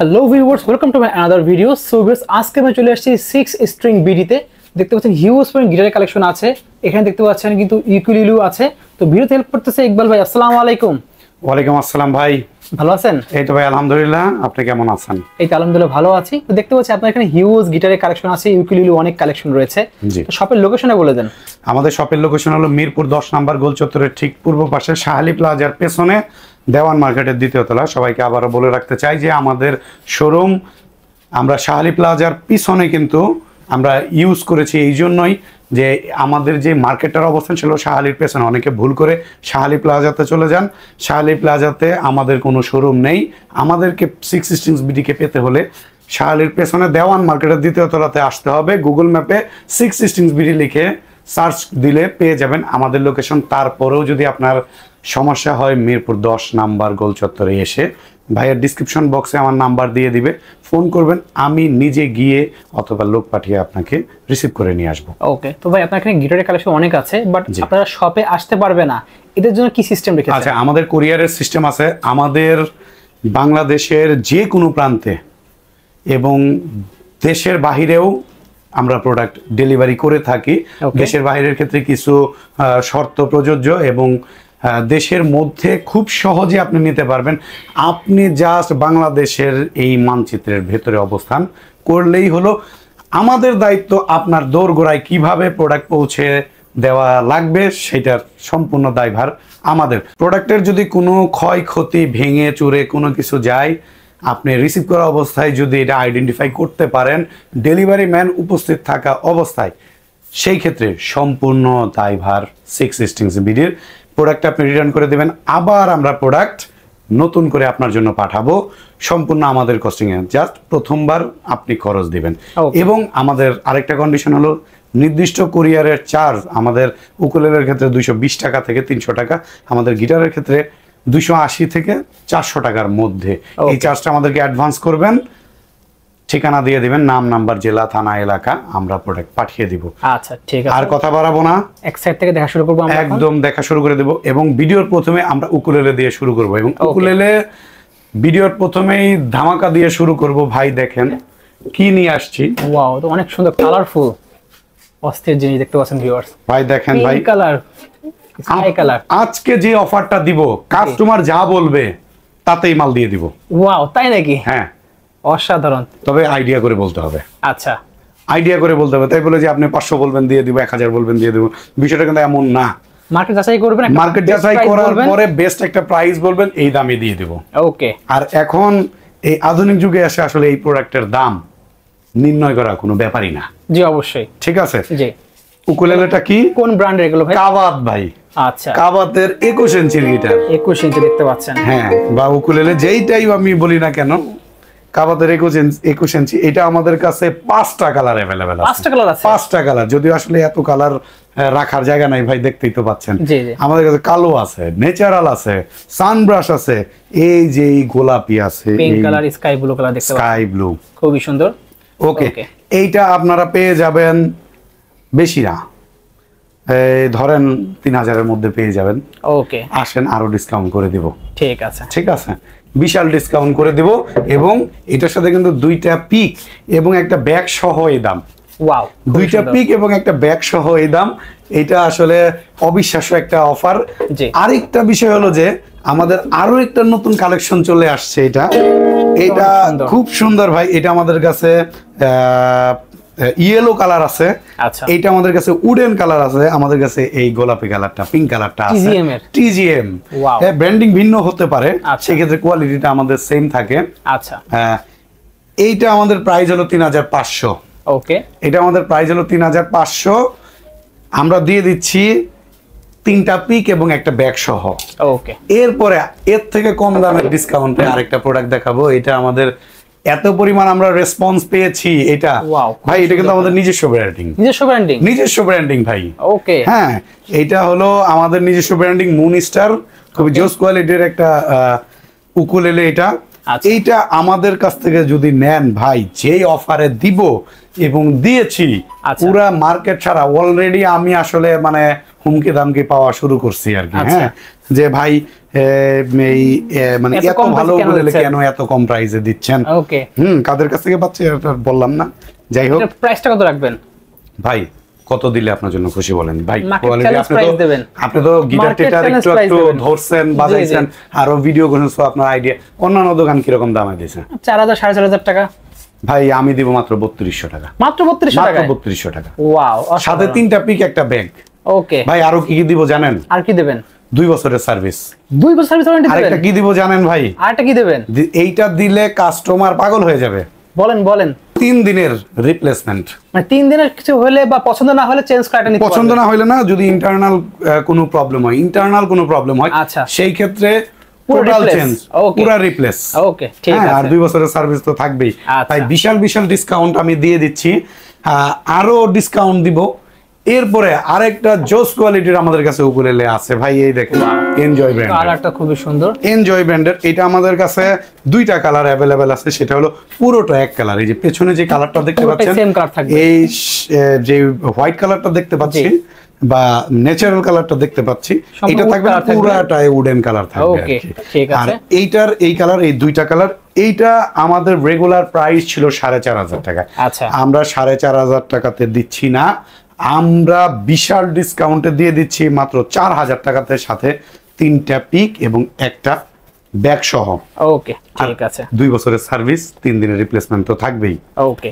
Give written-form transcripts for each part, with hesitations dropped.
Hello viewers, welcome to my another video. So viewers, আজকে আমি চলে আসছি 6 স্ট্রিং বিডিতে। দেখতে পাচ্ছেন হিউজ পরিমাণ গিটারের কালেকশন আছে। এখানে দেখতে পাচ্ছেন কিন্তু ইউকুলেলে আছে। তো ভিডিওতে হেল্প করতেছে ইকবাল ভাই। আসসালামু আলাইকুম। ওয়ালাইকুম আসসালাম ভাই, ভালো আছেন? এই তো ভাই আলহামদুলিল্লাহ, আপনি কেমন আছেন? এই তো আলহামদুলিল্লাহ ভালো আছি। তো দেখতে পাচ্ছি আপনার এখানে হিউজ গিটারের কালেকশন আছে, ইউকুলেলে অনেক কালেকশন রয়েছে। জি, তো শপের লোকেশনে বলে দেন। আমাদের শপের লোকেশন হলো মিরপুর 10 নম্বর গোল চত্বরের ঠিক পূর্ব পাশে শাহালি প্লাজার পেছনে দেওয়ান মার্কেটের দ্বিতীয় তলা। সবাইকে আবারও বলে রাখতে চাই যে আমাদের শোরুম আমরা শাহালি প্লাজার পিছনে কিন্তু আমরা ইউজ করেছি এই জন্যই যে আমাদের যে মার্কেটটার অবস্থান ছিল শাহালির পেছনে। অনেকে ভুল করে শাহালি প্লাজাতে চলে যান। শাহালি প্লাজাতে আমাদের কোনো শোরুম নেই। আমাদেরকে 6 স্ট্রিংস বিডিকে পেতে হলে শাহালির পেছনে দেওয়ান মার্কেটের দ্বিতীয় তলাতে আসতে হবে। গুগল ম্যাপে 6 স্ট্রিংস বিডি লিখে সার্চ দিলে পেয়ে যাবেন আমাদের লোকেশন। তারপরেও যদি আপনার সমস্যা হয় মিরপুর 10 নাম্বার গোল চত্বরে এসে ভাইয়ের ডিসক্রিপশন বক্সে আমার নাম্বার দিয়ে দিবে, ফোন করবেন, আমি নিজে গিয়ে অথবা লোক পাঠিয়ে আপনাকে রিসিভ করে নিয়ে আসবো। ওকে, তো ভাই আপনার এখানে গিটারের কালেকশন অনেক আছে, বাট আপনারা শপে আসতে পারবে না, এদের জন্য কি সিস্টেম রেখেছেন? আচ্ছা, আমাদের কুরিয়ারের সিস্টেম আছে। আমাদের বাংলাদেশের যে কোনো প্রান্তে এবং দেশের বাহিরেও আমরা প্রোডাক্ট ডেলিভারি করে থাকি। দেশের বাইরের ক্ষেত্রে কিছু শর্ত প্রযোজ্য এবং দেশের মধ্যে খুব সহজে আপনি নিতে পারবেন। আপনি জাস্ট বাংলাদেশের এই মানচিত্রের ভেতরে অবস্থান করলেই হলো। আমাদের দায়িত্ব আপনার দোরগোড়ায় কিভাবে প্রোডাক্ট পৌঁছে দেওয়া লাগবে সেটার সম্পূর্ণ দায়ভার আমাদের। প্রোডাক্টের যদি কোনো ক্ষয়ক্ষতি ভেঙে চুরে কোনো কিছু যায়, আপনি রিসিভ করা অবস্থায় যদি এটা আইডেন্টিফাই করতে পারেন ডেলিভারি ম্যান উপস্থিত থাকা অবস্থায়, সেই ক্ষেত্রে সম্পূর্ণ দায়ভার 6 স্ট্রিংস বিডির। প্রোডাক্ট আপনি রিটার্ন করে দেবেন, আবার আমরা প্রোডাক্ট নতুন করে আপনার জন্য পাঠাবো সম্পূর্ণ আমাদের কস্টিংয়ে। জাস্ট প্রথমবার আপনি খরচ দিবেন। এবং আমাদের আরেকটা কন্ডিশন হলো নির্দিষ্ট কুরিয়ারের চার্জ আমাদের উকুলেলের ক্ষেত্রে 220 টাকা থেকে 300 টাকা, আমাদের গিটারের ক্ষেত্রে 280 থেকে 400 টাকার মধ্যে। এই চার্জটা আমাদেরকে অ্যাডভান্স করবেন, ঠিকানা দিয়ে দিবেন, নাম নাম্বার জেলা থানা এলাকা, আমরা প্রোডাক্ট পাঠিয়ে দিব। আচ্ছা ঠিক আছে, আর কথা বাড়াবো না, এক সাইড থেকে দেখা শুরু করব। আমরা একদম দেখা শুরু করে দেব। এবং ভিডিওর প্রথমে আমরা উকুলেলে দিয়ে শুরু করব এবং উকুলেলে ভিডিওর প্রথমেই ধামাকা দিয়ে শুরু করব। ভাই দেখেন কি নিয়ে আসছি। ওয়াও, তো অনেক সুন্দর কালারফুল অস্থির জিনিস দেখতে পাচ্ছেন ভিউয়ার্স। ভাই দেখেন ভাই, কালার স্কাই কালার। আজকে যে অফারটা দিব কাস্টমার যা বলবে তাতেই মাল দিয়ে দিব। ওয়াও, তাই নাকি? হ্যাঁ, অসাধারণ। তবে আইডিয়া করে বলতে হবে। আচ্ছা, আইডিয়া করে বলতে হবে। তাই বলে যে আপনি 500 বলবেন দিয়ে দিব, 1000 বলবেন দিয়ে দিব, বিষয়টা কিন্তু এমন না। মার্কেট যাচাই করবেন, মার্কেট যাচাই করার পরে বেস্ট একটা প্রাইস বলবেন, এই দামে দিয়ে দিব। ওকে। আর এখন এই আধুনিক যুগে এসে আসলে এই প্রোডাক্টের দাম নির্ণয় করা কোনো ব্যাপারই না। জি অবশ্যই। ঠিক আছে। জি, উকুলেলেটা কি কোন ব্র্যান্ডের এগুলো ভাই? কাবাত ভাই। আচ্ছা, কাবাতের 21 ইঞ্চির গিটার। 21 ইঞ্চি দেখতে পাচ্ছেন। হ্যাঁ, বা উকুলেলে যেইটাই আমি বলি না কেন, কাবাতের 21 ইঞ্চি। এটা আমাদের কাছে 5টা কালার অ্যাভেলেবেল আছে। 5টা কালার আছে? 5টা কালার, যদিও আসলে এত কালার রাখার জায়গা নাই ভাই, দেখতেই তো পাচ্ছেন। জি জি, আমাদের কাছে কালো আছে, ন্যাচারাল আছে, সানব্রাশ আছে, এই যে এই গোলাপি আছে, pink colour, sky blue colour দেখতে পাচ্ছেন। স্কাই ব্লু, খুবই সুন্দর। ওকে। এইটা আপনারা পেয়ে যাবেন বেশি না, ধরেন 3000-এর মধ্যে পেয়ে যাবেন। ওকে, আসেন আরো ডিসকাউন্ট করে দিব। ঠিক আছে, ঠিক আছে, বিশাল ডিসকাউন্ট করে দিব। এবং এটার সাথে কিন্তু 2টা পিক এবং একটা ব্যাগ সহ এই দাম। ওয়াও, 2টা পিক এবং একটা ব্যাগ সহ এই দাম। এটা আসলে অবিশ্বাস্য একটা অফার। আরেকটা বিষয় হলো যে আমাদের আরো একটা নতুন কালেকশন চলে আসছে। এটা খুব সুন্দর ভাই। এটা আমাদের কাছে ইয়েলো কালার আছে। আচ্ছা, এটা আমাদের কাছে উডেন কালার আছে, আমাদের কাছে এই গোলাপি কালারটা, পিঙ্ক কালারটা আছে। টিজিএম ব্র্যান্ডিং ভিন্ন হতে পারে, সেক্ষেত্রে কোয়ালিটিটা আমাদের সেম থাকে। আচ্ছা, এইটা আমাদের প্রাইস হলো 3500। ওকে, এটা আমাদের প্রাইস হলো 3500। আমরা দিয়ে দিচ্ছি 3টা পিক এবং একটা ব্যাগ সহ। ওকে, এরপরে এর থেকে কম দামের ডিসকাউন্টে আরেকটা প্রোডাক্ট দেখাবো। এটা আমাদের এত পরিমাণ আমরা রেসপন্স পেয়েছি। এটা ভাই, এটা কিন্তু আমাদের নিজস্ব ব্র্যান্ডিং ভাই। ওকে, হ্যাঁ, এটা হলো আমাদের নিজস্ব ব্র্যান্ডিং, মুন স্টার। খুবই জোস কোয়ালিটির একটা উকুলেলে এটা। এইটা আমাদের কাছ থেকে যদি নেন ভাই, যেই অফারে দিব এবং দিয়েছি পুরা মার্কেট ছাড়া, অলরেডি আমি আসলে মানে হুমকি দামকি পাওয়া শুরু করছি আর কি। হ্যাঁ, যে ভাই এই মানে এত এত কম ভালো price কেন উকুলেলে দিচ্ছেন? কেন এত কম প্রাইসে দিচ্ছেন? ওকে, কাদের কাছ থেকে পাচ্ছি এটা বললাম না। যাই হোক এটা প্রাইসটা কত রাখবেন ভাই, কত দিলে আপনার জন্য খুশি বলেন ভাই? Market কোয়ালিটি challenge price দেবেন। আপনি তো গিটার Market টিটার challenge একটু price একটু দেবেন। ধরছেন, জি, জি। বাজাইছেন, আরো ভিডিও করেছেন, সো আপনার আইডিয়া। অন্যান্য দোকান কিরকম দামে দিয়েছে? 4000 4500 টাকা। ভাই আমি দিব মাত্র 3200 টাকা। মাত্র 3200 মাত্র টাকা। 3200 টাকা। ওয়াও, সাথে 3টা পিক, একটা ব্যাগ। ওকে, ভাই আরো কি কি দিব জানেন? আর কি দেবেন? 2 বছরের সার্ভিস। 2 বছর সার্ভিস ওয়ারেন্টি আরেকটা দেবেন? কি দিব জানেন ভাই? আরেকটা কি দেবেন? এইটা দিলে কাস্টমার পাগল হয়ে যাবে। বলেন বলেন। 3 দিনের রিপ্লেসমেন্ট। মানে 3 দিনের কিছু হলে বা পছন্দ না হলে চেঞ্জ করে নিতে পছন্দ পারবেন। না হইলে না, যদি ইন্টারনাল কোনো প্রবলেম হয়, আচ্ছা। সেই ক্ষেত্রে পুরো টোটাল replace। Change, Okay. পুরো রিপ্লেস। ওকে, ঠিক আর আছে। 2 বছরের সার্ভিস তো থাকবেই। আচ্ছা। তাই বিশাল বিশাল ডিসকাউন্ট আমি দিয়ে দিচ্ছি। আরো ডিসকাউন্ট দিব। এরপরে আরেকটা জোস কোয়ালিটির আমাদের কাছে উকুলেলে আছে ভাই, এই দেখেন, এনজয় ব্র্যান্ড। কালারটা খুবই সুন্দর। এনজয় ব্র্যান্ডের এটা আমাদের কাছে 2টা কালার অ্যাভেলেবেল আছে। সেটা হলো পুরোটা এক কালার। এই যে পেছনে যে কালারটা দেখতে পুরোটাই পাচ্ছেন, same color থাকবে। এই যে হোয়াইট কালারটা দেখতে পাচ্ছি জি। বা ন্যাচারাল কালারটা দেখতে পাচ্ছি, সম্পূর্ণ এটা থাকবে wood color থাকবে। পুরাটাই উডেন কালার থাকবে আর ওকে, কি। ঠিক আর আছে। এইটার এই কালার, এই 2টা কালার, এইটা আমাদের রেগুলার প্রাইস ছিল 4500 টাকা। আচ্ছা। আমরা 4500 টাকাতে দিচ্ছি না, আমরা বিশাল ডিসকাউন্টে দিয়ে দিচ্ছি মাত্র 4000 টাকাতে, সাথে 3টা পিক এবং একটা ব্যাগ সহ। ওকে, ঠিক আছে। 2 বছরের সার্ভিস, 3 দিনের রিপ্লেসমেন্ট তো থাকবেই। ওকে,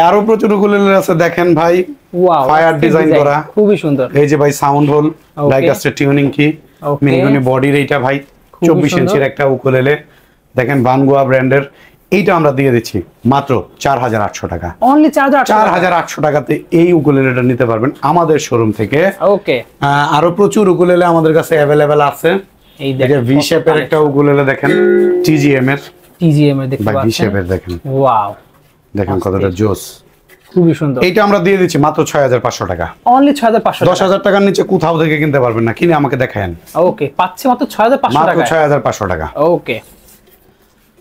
আরো প্রচুর উকুলেলে আছে, দেখেন ভাই। ওয়াও, ফায়ার ডিজাইন করা, খুবই সুন্দর। এই যে ভাই সাউন্ড হোল, Okay. ডাইকাস্টের টিউনিং কি, Okay. মেহগনি বডির এইটা ভাই, খুবই 24 সুন্দর। ইঞ্চির একটা উকুলেলে, দেখেন ভানগোয়া ব্র্যান্ডের। এইটা আমরা দিয়ে দিচ্ছি মাত্র 4800 টাকা। অনলি 4800 টাকা। 4800 টাকাতে এই উকুলেলেটা নিতে পারবেন আমাদের শোরুম থেকে। ওকে, আরো প্রচুর উকুলেলে আমাদের কাছে অ্যাভেলেবেল আছে। এই এই যে ভি শেপের একটা উকুলেলে দেখেন, টিজিএম এর টিজিএম এর দেখতে বা ভি পাচ্ছেন। শেপের দেখেন, ওয়াও, দেখেন কতটা জোস। খুবই সুন্দর। এইটা আমরা দিয়ে দিচ্ছি মাত্র 6500 টাকা। অনলি 6500 টাকা। 10000 টাকার নিচে কোথাও থেকে কিনতে পারবেন না, কিনে আমাকে দেখায়েন। ওকে, পাচ্ছি মাত্র 6500 মাত্র টাকা। 6500 টাকা। ওকে,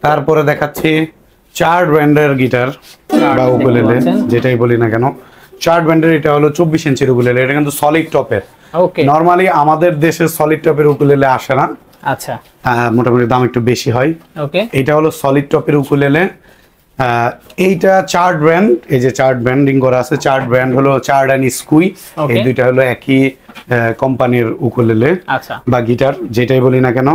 তারপরে দেখাচ্ছি চার্ড ব্র্যান্ডের গিটার বা দেখতে উকুলেলে, পাচ্ছেন। যেটাই বলি না কেন। চার্ড ব্র্যান্ডের এটা হলো 24 ইঞ্চির উকুলেলে, এটা কিন্তু সলিড টপের। ওকে, নরমালি আমাদের দেশে সলিড টপের উকুলেলে আসে না, আচ্ছা। মোটামুটি দাম একটু বেশি হয়। ওকে, এইটা হলো সলিড টপের উকুলেলে। এইটা চার্ড ব্র্যান্ড, এই যে চার্ড ব্র্যান্ডিং করা আছে। চার্ড ব্র্যান্ড হলো চার্ড এন্ড স্কুই, Okay. এই দুইটা হলো একই কোম্পানির উকুলেলে আচ্ছা। বা গিটার, যেটাই বলি না কেন।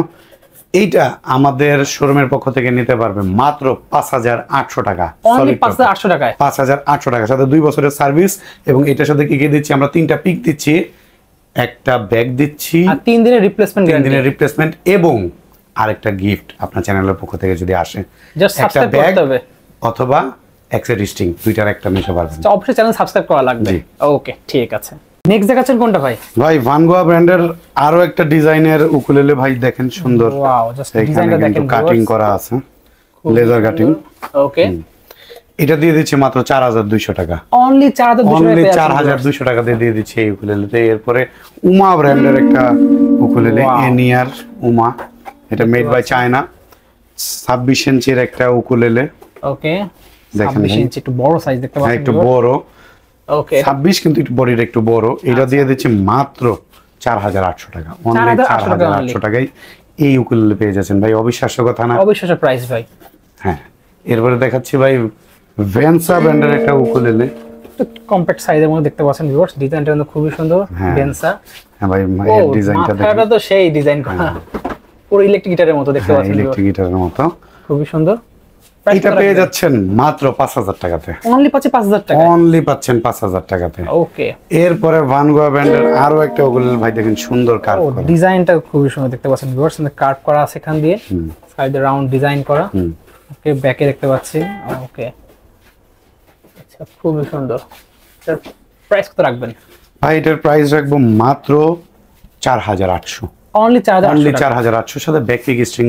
এইটা আমাদের শোরুমের পক্ষ থেকে নিতে পারবে মাত্র 5800 টাকা। অনলি 5800 টাকায়। 5800 টাকা, সাথে 2 বছরের সার্ভিস। এবং এটার সাথে কি কি দিচ্ছি আমরা? 3টা পিক দিচ্ছি, একটা ব্যাগ দিচ্ছি, আর 3 দিনের রিপ্লেসমেন্ট 3 গ্যারান্টি। দিনের রিপ্লেসমেন্ট এবং আরেকটা গিফট আপনার চ্যানেলের পক্ষ থেকে যদি আসে, জাস্ট একটা সাবস্ক্রাইব ব্যাগ করতে হবে। অথবা এক্সের স্টিং, দুইটার একটা নিতে পারবেন। তো অবশ্যই চ্যানেল সাবস্ক্রাইব করা লাগবে। জি। ওকে, ঠিক আছে। নেক্সট দেখাচ্ছেন কোনটা ভাই? ভাই ভানগোয়া ব্র্যান্ডের আরো একটা ডিজাইনের উকুলেলে ভাই, দেখেন সুন্দর। ওয়াও, জাস্ট এখানে ডিজাইনটা দেখেন, কিন্তু কাটিং করা আছে, লেজার কাটিং। ওকে, এটা দিয়ে দিচ্ছি মাত্র 4200 টাকা। অনলি 4200 অনলি টাকা। 4200 টাকা দিয়ে দিচ্ছি এই উকুলেলেতে। এরপরে উমা ব্র্যান্ডের একটা উকুলেলে, Wow. এনিয়ার উমা, এটা মেড বাই চায়না, 26 ইঞ্চির একটা উকুলেলে। ওকে, দেখেন 26 ভাই। ইঞ্চি, একটু বড় সাইজ দেখতে হ্যাঁ, পাচ্ছেন। একটু বড়, ওকে, 26 কিন্তু একটু বডির একটু বড়। এটা দিয়ে দিচ্ছি মাত্র 4800 টাকা। অনলি 4800 টাকায় এই উকুলেলে পেয়ে যাচ্ছেন ভাই, অবিশ্বাস্য কথা না? অবিশ্বাস্য প্রাইস ভাই। হ্যাঁ, এরপরে দেখাচ্ছি ভাই ভেনসা ব্র্যান্ডের একটা উকুলেলে। একটু কম্প্যাক্ট সাইজের মধ্যে দেখতে পাচ্ছেন ভিউয়ার্স, ডিজাইনটা কিন্তু খুবই সুন্দর। হ্যাঁ। বেনসা, হ্যাঁ ভাই, ও এর ডিজাইনটা দেখেন। মাথাটা তো সেই ডিজাইন করা, পুরো ইলেকট্রিক গিটারের মতো দেখতে হ্যাঁ, পাচ্ছেন viewers। ইলেকট্রিক গিটারের মতো। খুবই সুন্দর। এটা পেয়ে যাচ্ছেন মাত্র 5000 টাকাতে। অনলি 5000 টাকা। অনলি পাচ্ছেন 5000 টাকাতে। ওকে, এরপরে ভানগোয়া ব্র্যান্ডের আরো একটা উকুলেলে ভাই, দেখেন সুন্দর কার্ভ ও করা। ডিজাইনটা খুবই সুন্দর দেখতে পাচ্ছেন ভিউয়ার্স, কার্ভ করা আছে এখান দিয়ে, সাইডে রাউন্ড ডিজাইন করা। হুম। ওকে, ব্যাকে দেখতে পাচ্ছি। ওকে, আচ্ছা, খুবই সুন্দর। এটার প্রাইস কত রাখবেন? ভাই এটার প্রাইস রাখবো মাত্র 4800। অনলি 4800 অনলি টাকা। 4800, সাথে ব্যাক পিক স্ট্রিং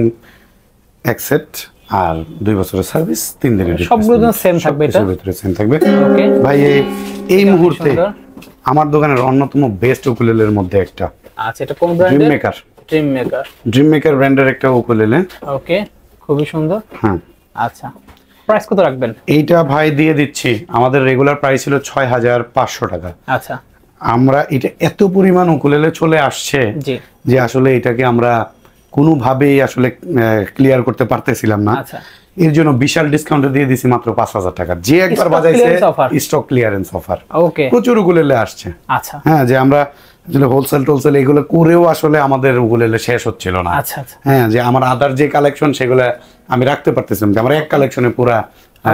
অ্যাকসেপ্ট আর 2 বছরের সার্ভিস, 3 দিনের সবগুলো যেন same থাকবে এটা? ভিতরে সেম থাকবে। ওকে, ভাই এই মুহূর্তে সুন্দর। আমার দোকানের অন্যতম বেস্ট উকুলেলের মধ্যে একটা, আচ্ছা, এটা কোন ড্রিম ব্র্যান্ডের? Maker. Dream maker. Dream maker ব্র্যান্ডের একটা উকুলেলে। ওকে, খুবই সুন্দর। হ্যাঁ, আচ্ছা, প্রাইস কত রাখবেন? এইটা ভাই দিয়ে দিচ্ছি, আমাদের রেগুলার প্রাইস ছিল 6500 টাকা। আচ্ছা, আমরা এটা এত পরিমাণ উকুলেলে চলে আসছে জি, যে আসলে এটাকে আমরা কোনোভাবেই আসলে ক্লিয়ার করতে পারতেছিলাম না। আচ্ছা। এর জন্য বিশাল ডিসকাউন্টে দিয়ে দিছি মাত্র 5,000 টাকা। যে একবার Stock বাজাইছে clearance offer। Stock clearance offer okay প্রচুর উকুলেলে আসছে। আচ্ছা হ্যাঁ, যে আমরা আসলে হোলসেল টোলসেল এগুলো করেও আসলে আমাদের উকুলেলে শেষ হচ্ছিল না। আচ্ছা আচ্ছা হ্যাঁ, যে আমার আদার যে কালেকশন সেগুলো আমি রাখতে পারতেছিলাম না। আমার এক কালেকশনে পুরা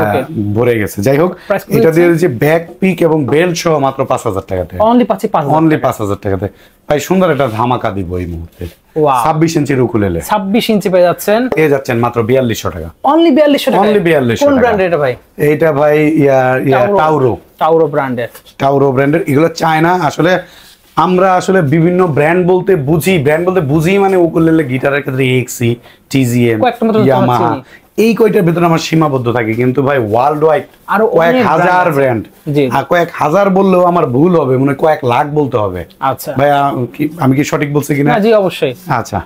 Okay. ভরে গেছে। যাই হোক, Price কত এটা দিচ্ছেন? দিয়ে দিচ্ছি ব্যাক পিক এবং বেল্ট সহ মাত্র 5,000 টাকাতে। অনলি পাচ্ছি 5,000 অনলি 5,000 টাকাতে। ভাই সুন্দর একটা ধামাকা দিব এই মুহূর্তে। Wow. 26 ইঞ্চির উকুলেলে 26 ইঞ্চি পেয়ে যাচ্ছেন পেয়ে যাচ্ছেন মাত্র 4200 টাকা। অনলি 4200 টাকা। Only 4200 কোন টাকা। ব্র্যান্ড এটা ভাই? এইটা ভাই টাউরো টাউরো ব্র্যান্ডের। টাউরো ব্র্যান্ডের। এগুলো চায়না। আসলে আমরা আসলে বিভিন্ন ব্র্যান্ড বলতে বুঝি মানে উকুলেলে গিটারের ক্ষেত্রে এক্সি, টিজিএম, কয়েকটা মাত্র ইয়ামাহা, চিনি। এই কয়টার ভিতরে আমার সীমাবদ্ধ থাকে। কিন্তু ভাই ওয়ার্ল্ড ওয়াইড আরো কয়েক অনেক হাজার brand আছে। ব্র্যান্ড। জি। আর কয়েক হাজার বললেও আমার ভুল হবে, মানে কয়েক লাখ বলতে হবে। আচ্ছা ভাই আমি কি সঠিক বলছি কিনা? না জি অবশ্যই। আচ্ছা,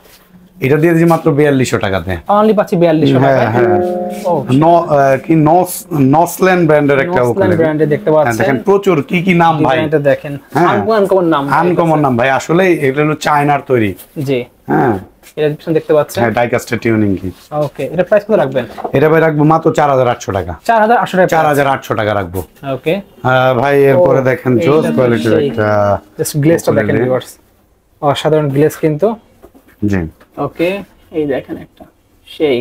এটা দিয়ে দিয়েছি মাত্র 4200 টাকাতে। অনলি পাচ্ছি 4200 টাকা। হ্যাঁ হ্যাঁ। ও কি নসল্যান্ড ব্র্যান্ডের একটা উকুলেলে। ব্র্যান্ডে দেখতে হ্যাঁ, পাচ্ছেন। দেখেন প্রচুর কি নাম ভাই। ডিজাইনটা দেখেন। হ্যাঁ। আনকমন নাম। আনকমন নাম ভাই। আসলে এটা হলো চায়নার তৈরি। জি। হ্যাঁ এটা পিছনে দেখতে পাচ্ছেন। হ্যাঁ, ডাইকাস্টের টিউনিং কি। ওকে, এটা প্রাইস কত রাখবেন? এটা ভাই রাখবো মাত্র 4,800 টাকা। 4800 টাকা। 4,800 টাকা রাখবো। ওকে। ভাই এরপরে দেখেন জোস এইটা তো কোয়ালিটির সেই। একটা জাস্ট গ্লেজটা দেখেন ukulele। ভিউয়ার্স। অসাধারণ গ্লেজ কিন্তু। জি, ওকে, এই দেখেন একটা সেই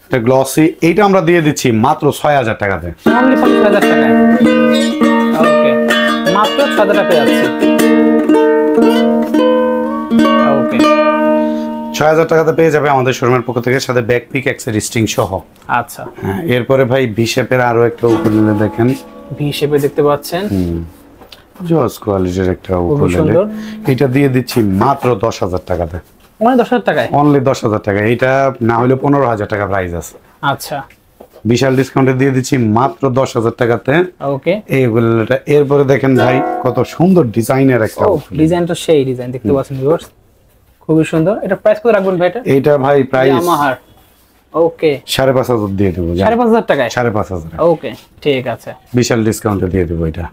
এটা গ্লসি। এইটা আমরা দিয়ে দিচ্ছি মাত্র 6,000 টাকাতে। অনলি 5000 টাকায়। ওকে, মাত্র 6000 টাকা যাচ্ছে। ওকে, 6,000 টাকাতে পেয়ে যাবে আমাদের শোরুমের পক্ষ থেকে, সাথে ব্যাক পিক অ্যাক্সের স্ট্রিং সহ। আচ্ছা। হ্যাঁ, এরপরে ভাই ভি শেপের আরো একটা উকুলেলে দেখেন। ভি শেপে দেখতে পাচ্ছেন। জোস কোয়ালিটির একটা উকুলেলে। সুন্দর। এটা দিয়ে দিচ্ছি মাত্র 10,000 টাকাতে। অনলি 10000 টাকায়। অনলি 10,000 টাকা। এটা না হলে 15,000 টাকা প্রাইস আছে। আচ্ছা। বিশাল ডিসকাউন্টে দিয়ে দিচ্ছি মাত্র 10,000 টাকাতে ওকে। এইগুলোটা। এরপরে দেখেন ভাই কত সুন্দর ডিজাইনের একটা ও, ডিজাইনটা সেই ডিজাইন দেখতে পাচ্ছেন ভিউয়ার্স। খুবই সুন্দর। এটা প্রাইস কত রাখবেন ভাই এটা? এইটা ভাই প্রাইস ইয়ামাহার। ওকে। 5,500 দিয়ে দেবো। 5500 টাকায়। 5,500। ওকে, ঠিক আছে। বিশাল ডিসকাউন্টে দিয়ে দেবো এটা।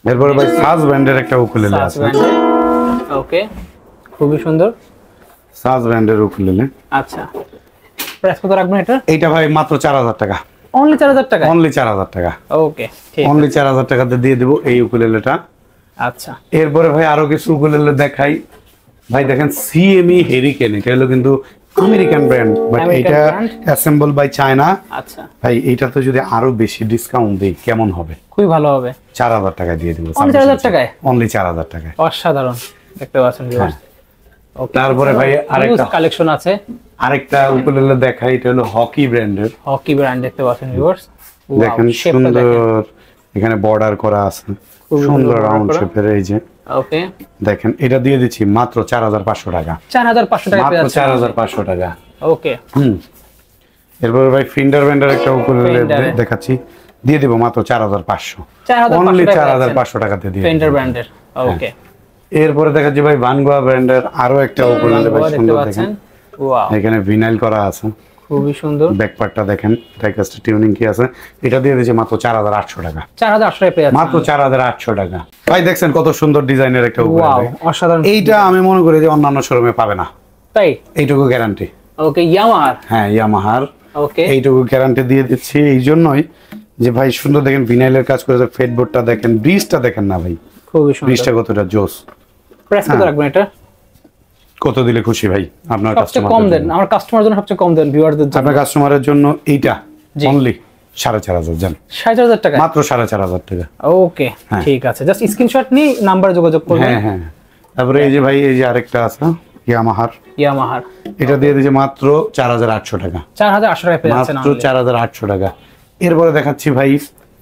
এরপরে ভাই সাজ ব্র্যান্ডের একটা উকুলেলে সাস আছে। ব্র্যান্ডের। ওকে, খুবই সুন্দর। সাজ ব্র্যান্ডের উকুলেলে। আচ্ছা, প্রাইস কত রাখবেন এটা? এইটা ভাই মাত্র 4,000 টাকা। অনলি 4000 টাকা। অনলি 4,000 টাকা। ওকে, ঠিক। অনলি 4,000 টাকাতে দিয়ে দেবো এই উকুলেলেটা। আচ্ছা। এরপরে ভাই আরো কিছু উকুলেলে দেখাই। ভাই দেখেন সিএমই হেরিকেন। এটা হলো কিন্তু আমেরিকান ব্র্যান্ড, বাট American এটা brand। Assemble by China. আচ্ছা, ভাই এইটাতে যদি আরো বেশি ডিসকাউন্ট দেই কেমন হবে? খুবই ভালো হবে। 4,000 টাকা দিয়ে দিব। Only 4,000 টাকায়? অনলি 4,000 টাকায়। অসাধারণ দেখতে পাচ্ছেন ভিউয়ার্স। ওকে, তারপরে ভাই আরেকটা কালেকশন আছে। উকুলেলে দেখাই। এটা হলো হকি ব্র্যান্ডের। হকি ব্র্যান্ড দেখতে পাচ্ছেন ভিউয়ার্স। দেখেন সুন্দর এখানে বর্ডার করা আছে, খুবই সুন্দর সুন্দর রাউন্ড border করা। শেপের। এই যে ওকে, দেখেন এটা দিয়ে দিচ্ছি মাত্র 4,500 টাকা। 4500 টাকা পেয়ে মাত্র যাচ্ছেন। 4,500 টাকা। ওকে, এরপর ভাই ফিন্ডার ব্র্যান্ডের একটা উকুলেলে Fender এর। দেখাচ্ছি। দিয়ে দিব মাত্র 4,500। 4500 অনলি টাকা 4,500 টাকাতে দিয়ে ফেন্ডার দিব। ব্র্যান্ডের। ওকে, এরপরে দেখাচ্ছি ভাই ভানগোয়া ব্র্যান্ডের আরো একটা উকুলেলে। ভাই দেখতে সুন্দর পাচ্ছেন। দেখেন, ওয়াও, এখানে ভিনাইল করা আছে। খুবই সুন্দর। ব্যাক পার্টটা দেখেন, ডাইকাস্ট টিউনিং কি আছে। এটা দিয়ে দিয়েছি মাত্র 4,800 টাকা। 4800 টাকা পেয়ে যাচ্ছেন। মাত্র 4,800 টাকা। ভাই দেখছেন কত সুন্দর ডিজাইনের একটা ওয়াও, উকুলেলে। অসাধারণ। এইটা আমি মনে করি যে অন্যান্য শোরুমে পাবে না, তাই? এইটুকু গ্যারান্টি। ওকে, ইয়ামাহার। হ্যাঁ, ইয়ামাহার। ওকে, এইটুকু গ্যারান্টি দিয়ে দিচ্ছি এই জন্যই যে ভাই সুন্দর দেখেন ভিনাইলের কাজ করেছে। ফেডবোর্ডটা দেখেন, ব্রিজটা দেখেন না ভাই, খুবই সুন্দর। ব্রিজটা কতটা জোস। প্রাইস কত রাখবেন এটা? কত দিলে খুশি ভাই আপনার সবচেয়ে কম দেন, আমার কাস্টমার জন্য সবচেয়ে কম দেন, ভিউয়ারদের জন্য। আপনার কাস্টমারের জন্য এইটা জি। অনলি 4,500 জান। 4500 টাকা। মাত্র 4,500 টাকা। ওকে, হ্যাঁ। ঠিক আছে। জাস্ট স্ক্রিনশট নিয়ে নাম্বারে যোগাযোগ করবেন। হ্যাঁ হ্যাঁ। তারপরে এই যে ভাই এই যে আরেকটা আছে ইয়ামাহার। ইয়ামাহার। এটা দিয়ে দিয়েছে মাত্র 4,800 টাকা। 4800 টাকা পেয়ে যাচ্ছেন। মাত্র 4,800 টাকা। এরপরে দেখাচ্ছি ভাই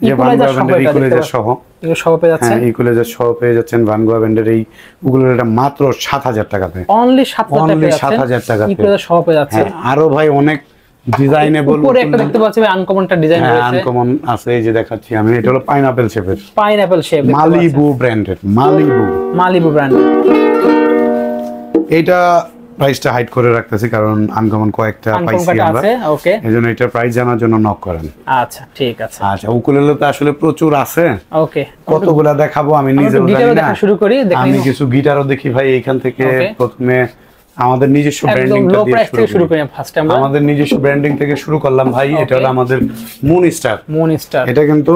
যে Equalizer ভানগোয়া সহ ব্র্যান্ডের এটা দেখতে ইকুলাইজার পাচ্ছেন। সহ। এগুলো সব পেয়ে যাচ্ছেন। হ্যাঁ, ইকুলাইজার সহ পেয়ে যাচ্ছেন ভানগোয়া ব্র্যান্ডের এই উকুলেলেটা মাত্র 7,000 টাকাতে। অনলি 7000 টাকা Only পেয়ে যাচ্ছেন। 7,000 টাকাতে। ইকুয়ালাইজার সহ পেয়ে যাচ্ছেন। হ্যাঁ, আরো ভাই অনেক ডিজাইনেবল উপরে একটা দেখতে পাচ্ছি ভাই, আনকমনটা ডিজাইন হ্যাঁ রয়েছে। আনকমন আছে। এই যে দেখাচ্ছি আমি, এটা হলো পাইনাপেল শেপের পাইনাপল শেপ। মালিবু ব্র্যান্ডের। Malibu brand. এইটা প্রাইসটা হাইড করে রাখতেছি কারণ আনকমন কয়েকটা আনকমন পাইছি কাটা আমরা। আছে। ওকে, এজন্য এটা প্রাইস জানার জন্য নক করেন। আচ্ছা, ঠিক আছে। আচ্ছা, উকুলেলে তো আসলে প্রচুর আছে। ওকে, কতগুলা দেখাবো আমি নিজেও জানি গিটারও না। দেখা শুরু করি। আমি কিছু গিটারও দেখি ভাই এইখান থেকে। Okay. প্রথমে আমাদের নিজস্ব ব্র্যান্ডিং লো প্রাইস থেকে শুরু করি ফার্স্ট আমরা। আমাদের নিজস্ব ব্র্যান্ডিং থেকে শুরু করলাম ভাই। এটা হলো আমাদের মুন স্টার। এটা কিন্তু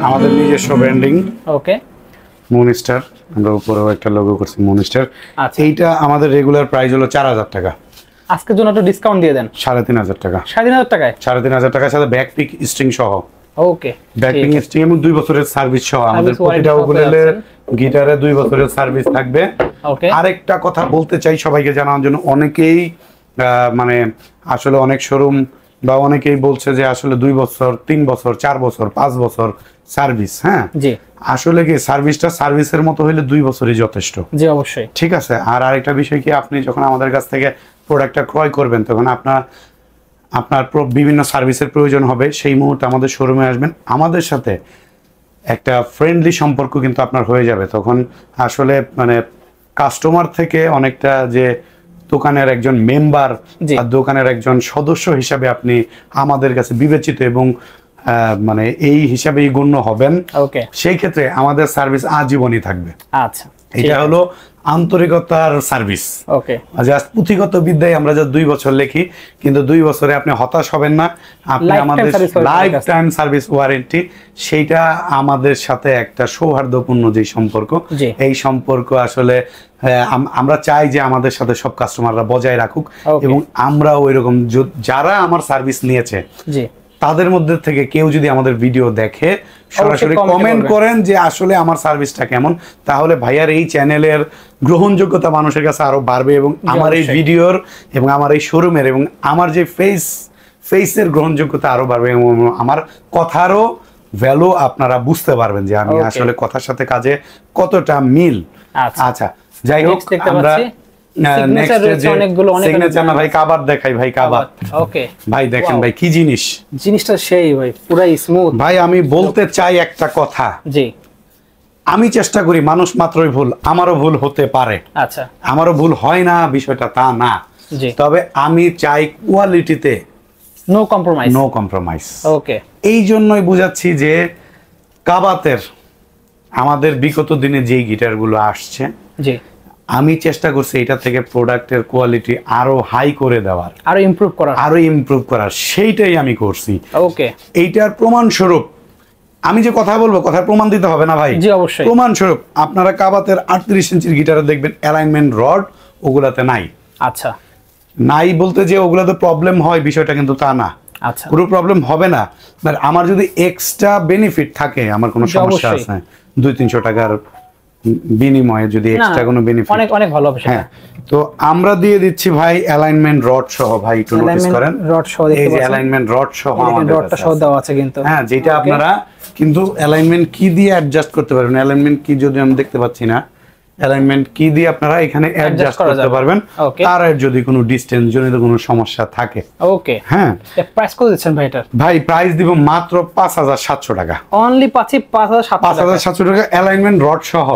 আমাদের নিজস্ব ব্র্যান্ডিং। ওকে, মুন স্টার, আমরা উপরেও একটা লোগো করছি মুন স্টার। আচ্ছা, এইটা আমাদের রেগুলার প্রাইস হলো 4000 টাকা। আজকের জন্য একটু ডিসকাউন্ট দিয়ে দেন। 3500 টাকা। 3500 টাকায়? 3500 টাকার সাথে ব্যাকপিক স্ট্রিং সহ। ওকে, ব্যাকপিক স্ট্রিং এবং 2 বছরের সার্ভিস সহ। আমাদের প্রতিটা উকুলেলে গিটারে 2 বছরের সার্ভিস থাকবে। ওকে, আরেকটা কথা বলতে চাই সবাইকে জানানোর জন্য, অনেকেই মানে আসলে অনেক শোরুম বা অনেকেই বলছে যে আসলে 2 বছর 3 বছর 4 বছর 5 বছর সার্ভিস। হ্যাঁ জি, আসলে কি সার্ভিসটা সার্ভিসের মতো হইলে 2 বছরই যথেষ্ট। জি অবশ্যই। ঠিক আছে। আর আরেকটা বিষয় কি, আপনি যখন আমাদের কাছ থেকে প্রোডাক্টটা ক্রয় করবেন তখন আপনার বিভিন্ন সার্ভিসের প্রয়োজন হবে, সেই মুহূর্তে আমাদের শোরুমে আসবেন, আমাদের সাথে একটা ফ্রেন্ডলি সম্পর্ক কিন্তু আপনার হয়ে যাবে। তখন আসলে মানে কাস্টমার থেকে অনেকটা যে দোকানের একজন মেম্বার আর দোকানের একজন সদস্য হিসাবে আপনি আমাদের কাছে বিবেচিত এবং মানে এই হিসাবেই গণ্য হবেন। ওকে, সেই ক্ষেত্রে আমাদের সার্ভিস আজীবনই থাকবে। আচ্ছা, এটা হলো আন্তরিকতার সার্ভিস। ওকে, জাস্ট পুঁথিগত বিদ্যায় আমরা যা 2 বছর লিখি, কিন্তু 2 বছরে আপনি হতাশ হবেন না। আপনি আমাদের লাইফ টাইম সার্ভিস ওয়ারেন্টি, সেইটা আমাদের সাথে একটা সৌহার্দ্যপূর্ণ যে সম্পর্ক, এই সম্পর্ক আসলে আমরা চাই যে আমাদের সাথে সব কাস্টমাররা বজায় রাখুক এবং আমরা ওইরকম যারা আমার সার্ভিস নিয়েছে তাদের মধ্যে থেকে কেউ যদি আমাদের ভিডিও দেখে সরাসরি কমেন্ট করেন যে আসলে আমার সার্ভিসটা কেমন, তাহলে ভাইয়ার এই চ্যানেলের গ্রহণযোগ্যতা মানুষের কাছে আরো বাড়বে এবং আমার এই ভিডিওর এবং আমার এই শোরুমের এবং আমার যে ফেসের গ্রহণযোগ্যতা আরো বাড়বে এবং আমার কথারও ভ্যালু আপনারা বুঝতে পারবেন যে আমি আসলে কথার সাথে কাজে কতটা মিল। আচ্ছা, যাই হোক, আমরা ভাই কাবার দেখাই। ভাই কাবার, ওকে ভাই দেখেন ভাই কি জিনিসটা সেই ভাই পুরাই স্মুথ। ভাই আমি বলতে চাই একটা কথা, জি আমি চেষ্টা করি, মানুষ মাত্রই ভুল, আমারও ভুল হতে পারে। আচ্ছা, আমারও ভুল হয় না, বিষয়টা তা না। তবে আমি চাই কোয়ালিটিতে নো কম্প্রোমাইজ। ওকে, এই জন্যই বুঝাচ্ছি যে কাবাতের আমাদের বিগত দিনে যেই গিটারগুলো আসছে, জি আমি চেষ্টা করছি এটা থেকে প্রোডাক্টের কোয়ালিটি আরো হাই করে দেওয়ার, আরো ইমপ্রুভ করার, সেইটাই আমি করছি। ওকে, এইটার প্রমাণ স্বরূপ আমি যে কথা বলবো, কথার প্রমাণ দিতে হবে না ভাই? জি অবশ্যই। প্রমাণ স্বরূপ আপনারা কাবাতের 38 ইঞ্চির গিটারে দেখবেন অ্যালাইনমেন্ট রড ওগুলাতে নাই। আচ্ছা, নাই বলতে যে ওগুলাতে প্রবলেম হয় বিষয়টা কিন্তু তা না। আচ্ছা, কোনো প্রবলেম হবে না। আমার যদি এক্সট্রা বেনিফিট থাকে, আমার কোনো সমস্যা আছে 200-300 টাকার বিনিময়ে যদি এক্সট্রা কোনো বেনিফিট, অনেক ভালো হবে। হ্যাঁ, তো আমরা দিয়ে দিচ্ছি ভাই অ্যালাইনমেন্ট রড সহ। ভাই একটু নোটিস করেন, রড সহ দেখতে পাচ্ছেন, এই যে অ্যালাইনমেন্ট রড সহ আমাদের রডটা সহ দেওয়া আছে কিন্তু। হ্যাঁ, যেটা আপনারা কিন্তু অ্যালাইনমেন্ট কি দিয়ে অ্যাডজাস্ট করতে পারবেন। অ্যালাইনমেন্ট কি যদি আমি দেখতে পাচ্ছি না, অ্যালাইনমেন্ট কি দিয়ে আপনারা এখানে অ্যাডজাস্ট করতে পারবেন। তার যদি কোনো ডিসটেন্স জনিত কোনো সমস্যা থাকে। ওকে, হ্যাঁ। প্রাইস কত দিচ্ছেন ভাই এটার? ভাই প্রাইস দিব মাত্র 5700 টাকা। অনলি 5700 টাকা অ্যালাইনমেন্ট রড সহ।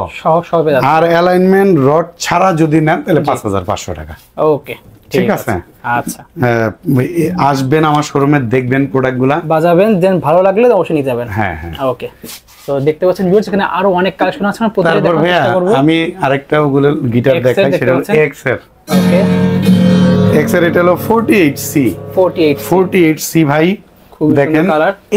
আর অ্যালাইনমেন্ট রড ছাড়া যদি নেন তাহলে 5500 টাকা। ওকে, ঠিক আছে। আচ্ছা, আসবেন আমার শোরুমে, দেখবেন প্রোডাক্টগুলা, বাজাবেন, দেন ভালো লাগলে অবশ্যই নিয়ে যাবেন। হ্যাঁ হ্যাঁ, ওকে। তো দেখতে পাচ্ছেন ভিউয়ার্স, এখানে আরো অনেক কালেকশন আছে, আমরা প্রত্যেকটা দেখার চেষ্টা করব। আমি আরেকটা ওগুলো গিটার দেখাই, সেটা হলো এক্স এর। ওকে, এক্স এর এটা হলো 48C ভাই। দেখেন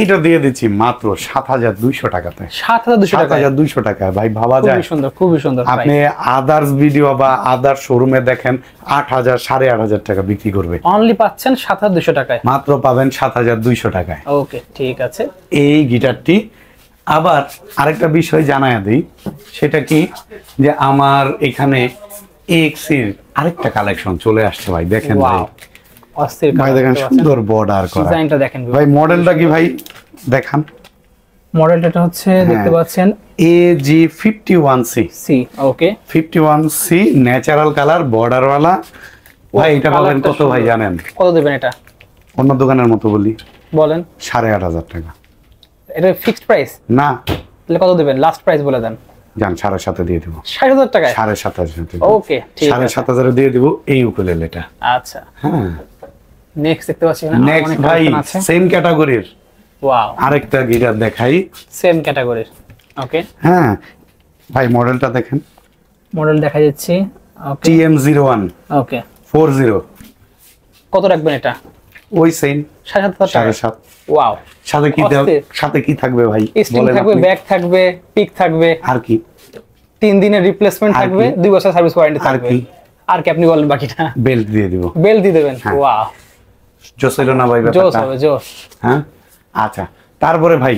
এটা দিয়ে দিচ্ছি মাত্র 7200 টাকাতে। 7200 টাকা ভাই, ভাবা যায়? খুবই সুন্দর। আপনি আদার্স ভিডিও বা আদার্স শোরুমে দেখেন 8000 8500 টাকা বিক্রি করবে, অনলি পাচ্ছেন 7200 টাকায়। মাত্র পাবেন 7200 টাকায়। ওকে, ঠিক আছে। এই গিটারটি আবার আরেকটা বিষয় জানায়া দিই, সেটা কি যে আমার এখানে এক্স এর আরেকটা কালেকশন চলে আসছে ভাই। দেখেন ভাই, অস্থির ভাই, দেখেন সুন্দর বর্ডার করা, ডিজাইনটা দেখেন ভাই। মডেলটা কি ভাই দেখান? মডেলটা হচ্ছে দেখতে পাচ্ছেন AG51C। ওকে, 51C ন্যাচারাল কালার বর্ডার वाला ভাই। এটা পাবেন কত ভাই জানেন? কত দিবেন এটা? অন্য দোকানের মতো বলি, বলেন। 8500 টাকা। এটা ফিক্সড প্রাইস না? তাহলে কত দিবেন? লাস্ট প্রাইস বলে দেন। জান 7.5 দিয়ে দেব। 7000 টাকা? 7.5। ওকে, ঠিক আছে, 7.5 দিয়ে দেব এই উকুলেলেটা। আচ্ছা, হ্যাঁ। নেক্সট দেখতে পাচ্ছি না, নেক্সট ভাই সেম ক্যাটাগরির। ওয়াও, আরেকটা গিটার দেখাই সেম ক্যাটাগরির। ওকে, হ্যাঁ ভাই, মডেলটা দেখেন। মডেল দেখা যাচ্ছে ওকে TM01 ওকে 40 কত রাখবেন এটা? ওই সেম 7,500 টাকা। 7.5 ওয়াও, সাথে কি অস্থির। সাথে কি থাকবে ভাই স্টিং বলেন থাকবে, আপনি। ব্যাগ থাকবে, পিক থাকবে, আর কি 3 দিনের রিপ্লেসমেন্ট আর থাকবে, কি? 2 বছর সার্ভিস ওয়ারেন্টি আর থাকবে। কি? আর কি আপনি বলেন বাকিটা? বেল্ট দিয়ে দিব। বেল দিয়ে দেবেন। হ্যাঁ। ওয়াও, জোস হইলো না ভাই জোস ব্যাপারটা? হবে, জোস। হ্যাঁ আচ্ছা, তারপরে ভাই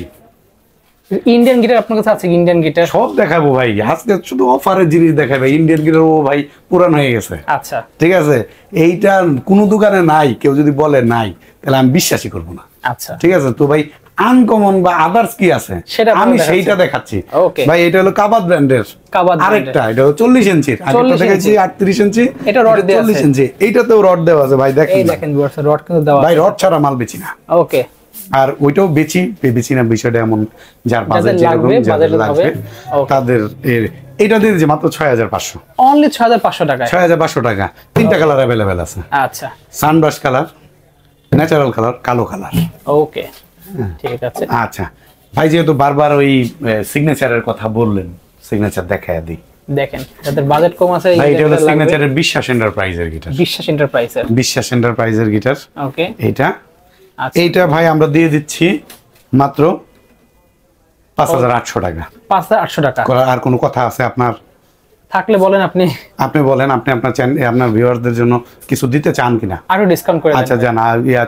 ইন্ডিয়ান গিটার আপনার কাছে আছে? ইন্ডিয়ান গিটার সব দেখাবো ভাই, আজকে শুধু অফারের জিনিস দেখাবে। ইন্ডিয়ান গিটার ও ভাই পুরান হয়ে গেছে। আচ্ছা ঠিক আছে, এইটা কোনো দোকানে নাই, কেউ যদি বলে নাই তাহলে আমি বিশ্বাসই করবো না। আচ্ছা ঠিক আছে, তো ভাই আনকমন বা আদার্স কি আছে সেটা আপনারা আমি দেখাচ্ছেন। সেইটা দেখাচ্ছি। Okay. ভাই এটা হলো কাবাদ ব্র্যান্ডের কাবাদ আরেকটা, এটা হলো 40 ইঞ্চির, 40 আরেকটা দেখাচ্ছি 38 ইঞ্চি, এটা রড দেয়া 40 আছে। ইঞ্চি, এইটাতেও রড দেওয়া আছে ভাই, এই দেখেন না। দেখেন ভিউয়ার্স, রড কিন্তু দেওয়া ভাই আছে। রড ছাড়া মাল বেচি না, ওকে, আর ওইটাও বেচি না বিষয়টা এমন, যার বাজেট যাদের যেরকম লাগবে, যাদের বাজেট লাগবে হবে। Okay. তাদের এর এটা দিয়ে দিয়েছে মাত্র 6500, অনলি 6,500 টাকায়। 6500 টাকা। 3টা কালার অ্যাভেলেবেল আছে, আচ্ছা সানব্রাশ কালার, ন্যাচারাল কালার, কালো কালার। ওকে, ঠিক আছে। আচ্ছা ভাই, যেহেতু বারবার ওই সিগনেচারের কথা বললেন, সিগনেচার দেখায় দিই। দেখেন যাদের বাজেট কম আছে, ভাই এটা হলো লাগবে। সিগনেচারের বিশ্বাস এন্টারপ্রাইজের গিটার, বিশ্বাস এন্টারপ্রাইজের। বিশ্বাস এন্টারপ্রাইজের গিটার ওকে, এইটা। আচ্ছা এইটা ভাই আমরা দিয়ে দিচ্ছি মাত্র 5800 টাকা। 5,800 টাকা। আর কোনো কথা আছে আপনার? থাকলে বলেন আপনি, আপনি বলেন, আপনি আপনার আপনার ভিউয়ারদের জন্য কিছু দিতে চান কিনা? আরো ডিসকাউন্ট করে দেন। আচ্ছা জানা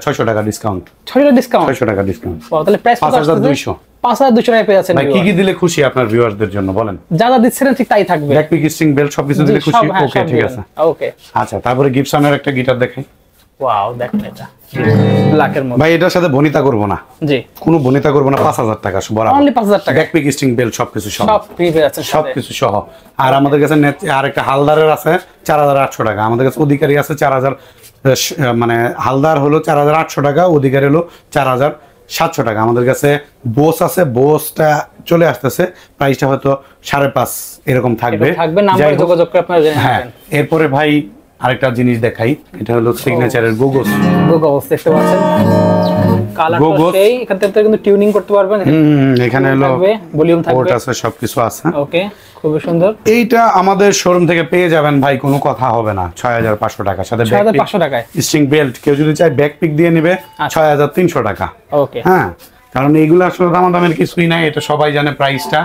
600 টাকা ডিসকাউন্ট, 600 ডিসকাউন্ট। 600 টাকা ডিসকাউন্ট। তাহলে প্রাইস কত আসছে? 5200। 5,200 টাকায় পেয়ে যাচ্ছেন। ভাই কি কি দিলে খুশি আপনার ভিউয়ারদের জন্য বলেন? যা যা দিচ্ছেন ঠিক তাই থাকবে। ব্যাক পিক স্ট্রিং বেল্ট সবকিছু দিলে জি, খুশি? সব, হ্যাঁ, ওকে সব ঠিক দিবেন। আছে। ওকে, আচ্ছা তারপরে গিবসনের একটা গিটার দেখাই। ওয়াও দেখেন এটা ব্ল্যাকের মধ্যে। ভাই এটার সাথে বনিতা করব না, জি, কোনো বনিতা করব না, 5000 টাকা বরাবর। অনলি 5,000 টাকা। ব্যাক পিক স্ট্রিং বেল্ট সবকিছু সহ, সব ফ্রি পেয়ে যাচ্ছেন সাথে। সবকিছু সহ। আর আমাদের কাছে আরেকটা হালদারের আছে 4800 টাকা, আমাদের কাছে অধিকারী আছে 4000, মানে হালদার হলো 4800 টাকা, অধিকারী হলো 4700 টাকা। আমাদের কাছে বোস আছে, বোসটা চলে আসতেছে, প্রাইসটা হয়তো 5.5 এরকম থাকবে। থাকবে, নাম্বারে যাই হোক, যোগাযোগ করে আপনারা জেনে হ্যাঁ নেবেন। এরপরে ভাই আরেকটা জিনিস দেখাই, এটা হলো সিগনেচারের গোগোস। গোগোস দেখতে পাচ্ছেন, কালারটা গোগোস। সেই, এখান থেকে কিন্তু টিউনিং করতে পারবেন। এখানে হলো থাকবে, ভলিউম পোর্ট থাকবে। আছে, সবকিছু আছে। ওকে, খুবই সুন্দর। এইটা আমাদের শোরুম থেকে পেয়ে যাবেন ভাই, কোনো কথা হবে না, 6500 টাকার সাথে 6,500 টাকায়। String belt. কেউ যদি চায় ব্যাক পিক দিয়ে নেবে 6300 টাকা। ওকে, হ্যাঁ, কারণ এইগুলো আসলে দামাদামের কিছুই নাই, এটা সবাই জানে প্রাইসটা।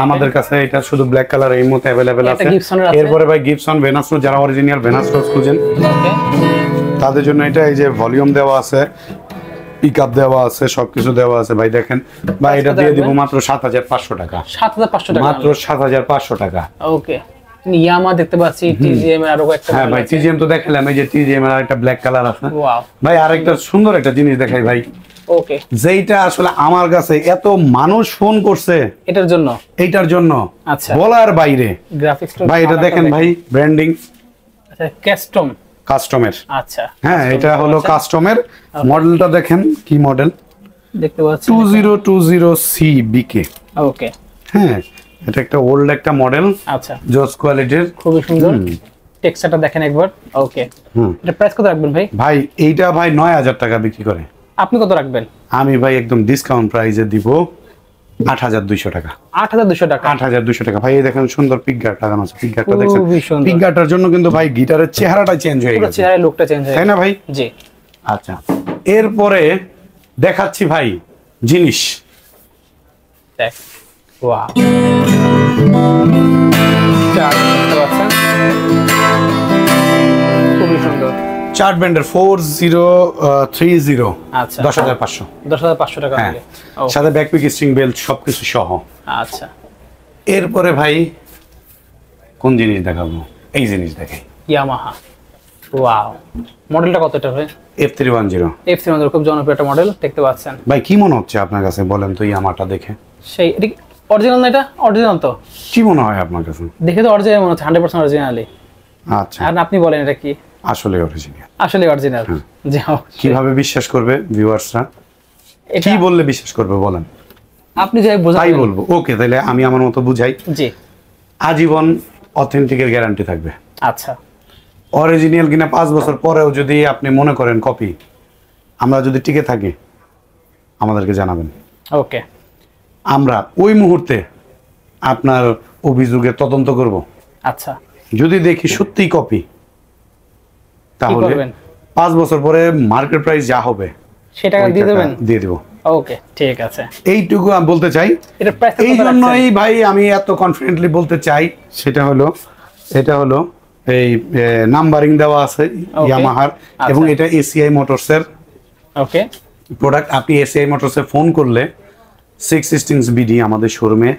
আমাদের কাছে এটা শুধু ব্ল্যাক কালার এই মুহূর্তে অ্যাভেলেবেল এটা আছে। গিবসনের আছে। এরপরে ভাই গিবসন ভেনাসরো, যারা অরিজিনাল ভেনাসরো খুঁজেন ওকে, তাদের জন্য এটা, এই যে ভলিউম দেওয়া আছে, পিকআপ দেওয়া আছে, সবকিছু দেওয়া আছে ভাই। দেখেন ভাই, এটা দিয়ে দিব মাত্র 7500 টাকা, 7,500 টাকা। মাত্র 7500 টাকা। ওকে, ইয়ামা দেখতে পাচ্ছি, টিজিএম এর আরো একটা। হ্যাঁ ভাই, টিজিএম তো দেখালাম, এই যে টিজিএম এর আরেকটা ব্ল্যাক কালার আছে। ওয়াও, ভাই আরেকটা সুন্দর একটা জিনিস দেখাই ভাই, ওকে, যেইটা আসলে আমার কাছে এত মানুষ ফোন করছে এটার জন্য। এইটার জন্য আচ্ছা, বলার বাইরে। গ্রাফিক্স ভাই এটা দেখেন ভাই, ব্র্যান্ডিং আচ্ছা, কাস্টম। কাস্টমের। আচ্ছা, হ্যাঁ এটা হলো কাস্টমের। মডেলটা দেখেন কি মডেল, দেখতে পাচ্ছি 2020 বিকে। ওকে, হ্যাঁ এটা একটা ওল্ড একটা মডেল, আচ্ছা, জোস কোয়ালিটির। খুবই সুন্দর। টেক্সচারটা দেখেন একবার। ওকে, এটা প্রাইস কত রাখবেন ভাই? ভাই এইটা ভাই 9000 টাকা বিক্রি করে, আপনি কত রাখবেন? আমি ভাই একদম ডিসকাউন্ট প্রাইসে দিব 8200 টাকা। 8,200 টাকা। 8200 টাকা। ভাই এই দেখেন সুন্দর পিক গার্ড লাগানো আছে, পিক গার্ডটা দেখছেন? খুবই সুন্দর। পিক গার্ডটার জন্য কিন্তু ভাই গিটারের চেহারাটা চেঞ্জ হয়ে পুরো গেছে, চেহারার লুকটা চেঞ্জ হয়ে তাই না ভাই? জি, আচ্ছা এরপরে দেখাচ্ছি ভাই জিনিস। দেখ, ওয়াও, চার দেখতে পাচ্ছেন, খুবই সুন্দর। চার্ট ব্যান্ডের 4030, আচ্ছা, 10500। 10,500 টাকা হ্যাঁ, হলে। সাথে ব্যাক পিক স্ট্রিং বেল্ট সবকিছু সহ। আচ্ছা, এরপরে ভাই কোন জিনিস দেখাবো, এই জিনিস দেখাই, ইয়ামাহা। ওয়াও, মডেলটা কত এটা ভাই? F310। F310 খুব জনপ্রিয় একটা মডেল, দেখতে পাচ্ছেন। ভাই কি মনে হচ্ছে আপনার কাছে বলেন তো ইয়ামাটা দেখে? সেই এটা অরিজিনাল না? এটা অরিজিনাল তো কি মনে হয় আপনার কাছে? দেখে তো অরিজিনাল মনে হচ্ছে, 100% অরিজিনালি। আচ্ছা, আর আপনি বলেন এটা কি? আসলে অরিজিনাল। আসলে অরিজিনাল। জি, কিভাবে বিশ্বাস করবে ভিউয়ার্সরা? এটা কি বললে বিশ্বাস করবে বলেন? আপনি যাই বোঝাই তাই বলবো। ওকে, তাহলে আমি আমার মতো বুঝাই। জি, আজীবন অথেন্টিকের গ্যারান্টি থাকবে। আচ্ছা, অরিজিনাল কিনা 5 বছর পরেও যদি আপনি মনে করেন কপি, আমরা যদি টিকে থাকি আমাদেরকে জানাবেন। ওকে, আমরা ওই মুহূর্তে আপনার অভিযোগের তদন্ত করব। আচ্ছা, যদি দেখি সত্যি কপি, কি তাহলে করবেন? 5 বছর পরে মার্কেট প্রাইস যা হবে সেটা ওই দিয়ে টাকা দেবেন? দিয়ে দেব। ওকে, ঠিক আছে। এইটুকু আমি বলতে চাই। এটা প্রাইস এই জন্যই ভাই আমি এত কনফিডেন্টলি বলতে চাই, সেটা হলো এটা হলো এই নাম্বারিং দেওয়া আছে ইয়ামাহার, এবং এটা এসিআই মোটরসের ওকে প্রোডাক্ট। আপনি এসিআই মোটরসে ফোন করলে 6 স্ট্রিংস বিডি আমাদের শোরুমে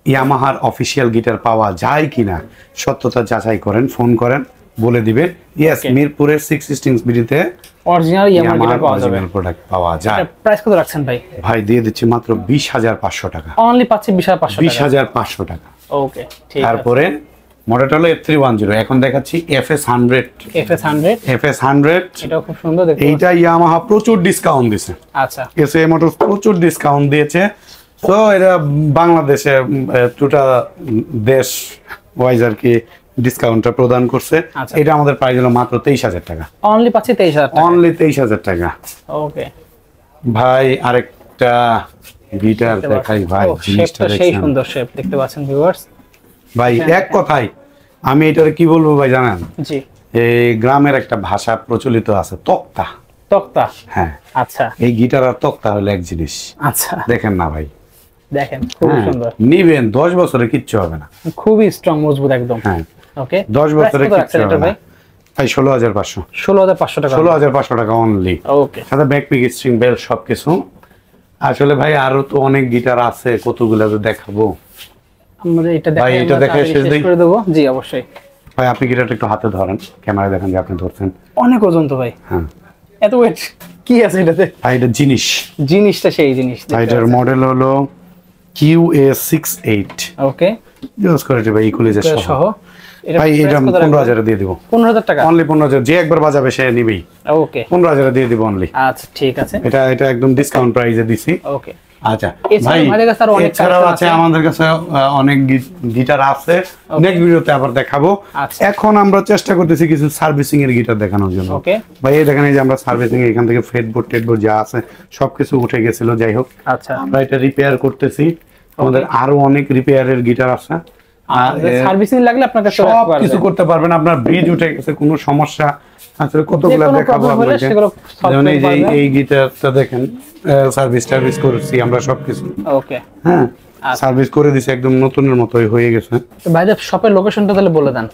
ইয়ামাহার অফিসিয়াল গিটার পাওয়া যায় কিনা সত্যতা যাচাই করেন, ফোন করেন, বলে দিবে ইয়েস মিরপুরের 6 স্ট্রিংস বিডিতে অরিজিনাল ইয়ামাহার গিটার পাওয়া যাবে। অরিজিনাল প্রোডাক্ট পাওয়া যায়। এটা প্রাইস কত রাখছেন ভাই? ভাই দিয়ে দিচ্ছি মাত্র 20,500 টাকা। অনলি পাচ্ছি 20,500 টাকা। 20,500 টাকা। ওকে, ঠিক আছে। তারপরে মডেলটা হলো F310, এখন দেখাচ্ছি FS100। FS100 এটাও খুব সুন্দর দেখতে। এইটা ইয়ামাহা প্রচুর ডিসকাউন্ট দিছে। আচ্ছা, এসএ মোটরস প্রচুর ডিসকাউন্ট দিয়েছে। তো এটা বাংলাদেশে দুটা দেশ ওয়াইজ আর কি ডিসকাউন্টটা প্রদান করছে। আচ্ছা। এটা আমাদের প্রাইস হলো মাত্র 23,000 টাকা। অনলি পাচ্ছি 23,000 টাকা। অনলি 23,000 টাকা। ওকে ভাই আরেকটা গিটার দেখাই ভাই, জিনিসটা সেই দেখেন সুন্দর শেপ দেখতে পাচ্ছেন ভিউয়ার্স। ভাই। এক কথাই আমি এটার কি বলবো ভাই জানেন? জি, এই গ্রামের একটা ভাষা প্রচলিত আছে, তক্তা। তক্তা? হ্যাঁ, আচ্ছা এই গিটার আর তক্তা হলো এক জিনিস। আচ্ছা, দেখেন না ভাই, দেখেন খুব হ্যাঁ, সুন্দর। নিবেন 10 বছরে কিচ্ছু হবে না। খুবই স্ট্রং, মজবুত একদম। হ্যাঁ, ওকে, 10 বছরে কিচ্ছু কিচ্ছু হবে না। ভাই 16,500। 16,500 টাকা। 16,500 টাকা অনলি। ওকে, সাথে ব্যাক পিক, স্ট্রিং, বেল সবকিছু। আসলে ভাই আরো তো অনেক গিটার আছে, কতগুলো তো দেখাবো। আমরা এটা ভাই, এটা দেখে শেষ শেষ করে দেবো। জি অবশ্যই। ভাই আপনি গিটারটা একটু হাতে ধরেন, ক্যামেরায় দেখেন যে আপনি ধরছেন। অনেক ওজন তো ভাই। হ্যাঁ এত ওয়েট কি আছে এটাতে? ভাই, এটা জিনিস। জিনিসটা সেই জিনিস। ভাই এটার মডেল হলো QA68। ওকে, ইউজ করে ভাই ইকুয়ালাইজার সহ। সহ। ভাই এটা 15,000 দিয়ে দিব। 15,000 টাকা? অনলি 15,000। যে একবার বাজাবে সে নিবেই। ওকে, 15,000 দিয়ে দিব অনলি। আচ্ছা ঠিক আছে। এটা একদম ডিসকাউন্ট প্রাইসে দিছি। ওকে, আচ্ছা এছাড়াও ভাই, আমাদের কাছে আরো অনেক এছাড়াও কালেকশন আছে আছে। আমাদের কাছে অনেক গিটার আছে। নেক্সট ভিডিওতে আবার দেখাবো। আচ্ছা। এখন আমরা চেষ্টা করতেছি কিছু সার্ভিসিং এর গিটার দেখানোর জন্য। ওকে, ভাই এই দেখেন, এই যে আমরা সার্ভিসিং এখান থেকে ফেডবোর্ড টেডবোর্ড যা আছে সবকিছু উঠে গেছিল, যাই হোক আচ্ছা। আমরা এটা রিপেয়ার করতেছি। আমাদের আরো অনেক রিপেয়ারের গিটার আছে। আর সার্ভিসিং লাগলে আপনার কাছে সব কিছু করতে পারবেন। আপনার ব্রিজ উঠে গেছে, কোনো সমস্যা আসলে কতগুলো যেকোনো দেখাবো problem হলে আপনাকে। সেগুলো solve যেমন এই করতে যে পারবেন। এই গিটারটা দেখেন, সার্ভিস টার্ভিস করেছি আমরা সবকিছু। ওকে, হ্যাঁ, সার্ভিস করে দিছি, একদম নতুনের মতোই হয়ে গেছে। ভাইদের শপের লোকেশনটা তাহলে বলে দেন।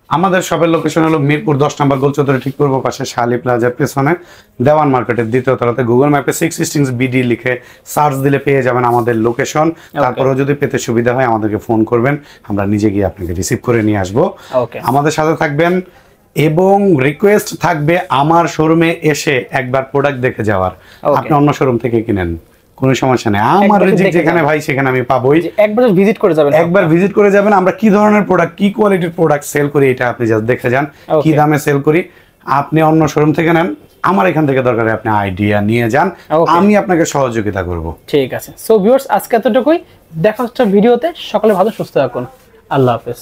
আমাদের শপের লোকেশন হলো মিরপুর 10 নম্বর গোলচত্বরের ঠিক পূর্ব পাশে শালি প্লাজার পেছনে দেওয়ান মার্কেটের দ্বিতীয় তলাতে। গুগল ম্যাপে 6 স্ট্রিংস বিডি লিখে সার্চ দিলে পেয়ে যাবেন আমাদের লোকেশন। তারপরেও যদি পেতে সুবিধা হয় আমাদেরকে ফোন করবেন, আমরা নিজে গিয়ে আপনাকে রিসিভ করে নিয়ে আসবো। ওকে, আমাদের সাথে থাকবেন এবং রিকোয়েস্ট থাকবে আমার শোরুমে এসে একবার প্রোডাক্ট দেখে যাওয়ার। আপনি অন্য শোরুম থেকে কিনেন, কোনো সমস্যা নেই। আমার রিজিক যেখানে ভাই সেখানে আমি পাবোই। একবার ভিজিট করে যাবেন, একবার ভিজিট করে যাবেন। আমরা কি ধরনের প্রোডাক্ট, কি কোয়ালিটির প্রোডাক্ট সেল করি এটা আপনি জাস্ট দেখে যান, কি দামে সেল করি। আপনি অন্য শোরুম থেকে নেন, আমার এখান থেকে দরকারে আপনি আইডিয়া নিয়ে যান, আমি আপনাকে সহযোগিতা করব। ঠিক আছে। সো ভিউয়ার্স, আজকে এতটুকুই। দেখা হচ্ছে ভিডিওতে। সকলে ভালো সুস্থ থাকুন। আল্লাহ হাফেজ।